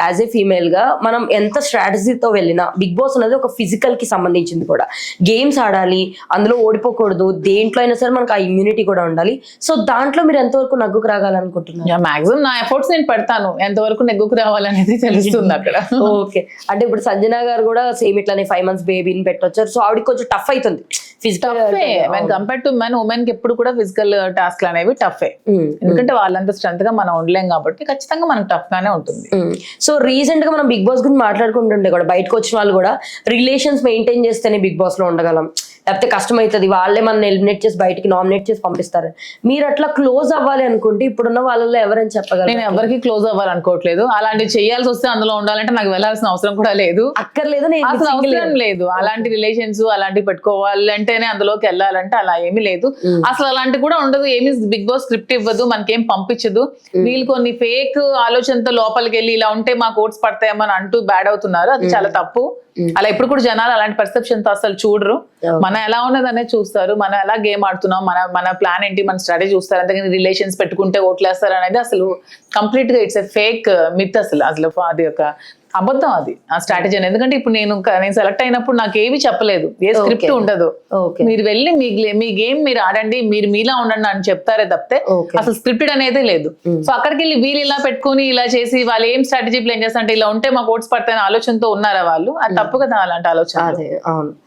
As a female గా మనం ఎంత స్ట్రాటజీతో వెళ్ళినా బిగ్ బాస్ అనేది ఒక ఫిజికల్ కి సంబంధించింది కూడా. గేమ్స్ ఆడాలి, అందులో ఓడిపోకూడదు, దేంట్లో అయినా సరే మనకు ఆ ఇమ్యూనిటీ కూడా ఉండాలి. సో దాంట్లో మీరు ఎంతవరకు నగ్గుకు రాగాలనుకుంటున్నారు? మాక్సిమం నా ఎఫర్ట్స్ నేను పెడతాను, ఎంతవరకు నెగ్గుకు రావాలనేది తెలుస్తుంది అక్కడ. ఓకే, అంటే ఇప్పుడు సంజన గారు కూడా సేమ్ ఇట్లానే 5 months బేబీని పెట్టొచ్చారు. సో ఆవిడకి కొంచెం టఫ్ అవుతుంది physical. Compare to men, women కి ఎప్పుడు కూడా ఫిజికల్ టాస్క్ అనేవి టఫే. ఎందుకంటే వాళ్ళంత స్ట్రెంత్ గా మనం ఉండలేం కాబట్టి ఖచ్చితంగా మనకు టఫ్ గానే ఉంటుంది. సో రీసెంట్ గా మనం బిగ్ బాస్ గురించి మాట్లాడుకుంటుండే కూడా, బయటకు వచ్చిన వాళ్ళు కూడా రిలేషన్స్ మెయింటైన్ చేస్తేనే బిగ్ బాస్ లో ఉండగలం, లేకపోతే కష్టం అవుతుంది, వాళ్ళే మన ఎలిమినేట్ చేసి బయటికి నామినేట్ చేసి పంపిస్తారు. మీరు అట్లా క్లోజ్ అవ్వాలి అనుకుంటే ఇప్పుడున్న వాళ్ళలో ఎవరని చెప్పగలరు? నేను ఎవరికి క్లోజ్ అవ్వాలనుకోవట్లేదు. అలాంటి చేయాల్సి వస్తే అందులో ఉండాలంటే నాకు వెళ్ళాల్సిన అవసరం కూడా లేదు, అక్కర్లేదు, అసలు అవసరం లేదు. అలాంటి రిలేషన్స్ అలాంటివి పెట్టుకోవాలంటేనే అందులోకి వెళ్ళాలంటే అలా ఏమీ లేదు. అసలు అలాంటి కూడా ఉండదు. ఏమి బిగ్ బాస్ స్క్రిప్ట్ ఇవ్వదు, మనకేం పంపించదు. వీళ్ళు కొన్ని ఫేక్ ఆలోచనతో లోపలికి వెళ్ళి ఇలా ఉంటే మాకు ఓట్స్ పడతాయేమని అంటూ బ్యాడ్ అవుతున్నారు. అది చాలా తప్పు. అలా ఇప్పుడు కూడా జనాలు అలాంటి పర్సెప్షన్ తో అసలు చూడరు. మనం ఎలా ఉన్నది అనేది చూస్తారు, మనం ఎలా గేమ్ ఆడుతున్నాం, మన ప్లాన్ ఏంటి, మన స్ట్రాటజీ చూస్తారు. అంతేగాని రిలేషన్స్ పెట్టుకుంటే ఓట్లేస్తారు అనేది అసలు కంప్లీట్ గా ఇట్స్ ఎ ఫేక్ మిత్. అసలు అది ఒక అబద్ధం, అది ఆ స్ట్రాటజీ. ఎందుకంటే ఇప్పుడు నేను సెలెక్ట్ అయినప్పుడు నాకు ఏవి చెప్పలేదు, ఏ స్క్రిప్ట్ ఉండదు. మీరు వెళ్ళి మీ గేమ్ మీరు ఆడండి, మీరు మీలా ఉండండి అని చెప్తారే తప్పితే అసలు స్క్రిప్టెడ్ అనేది లేదు. సో అక్కడికి వెళ్ళి వీళ్ళు ఇలా పెట్టుకుని ఇలా చేసి వాళ్ళు ఏం స్ట్రాటజీ ప్లాన్ చేస్తారంటే ఇలా ఉంటే మాకు ఓట్స్ పడతాయని ఆలోచనతో ఉన్నారా వాళ్ళు? అది తప్పు కదా అలాంటి ఆలోచన. అవును.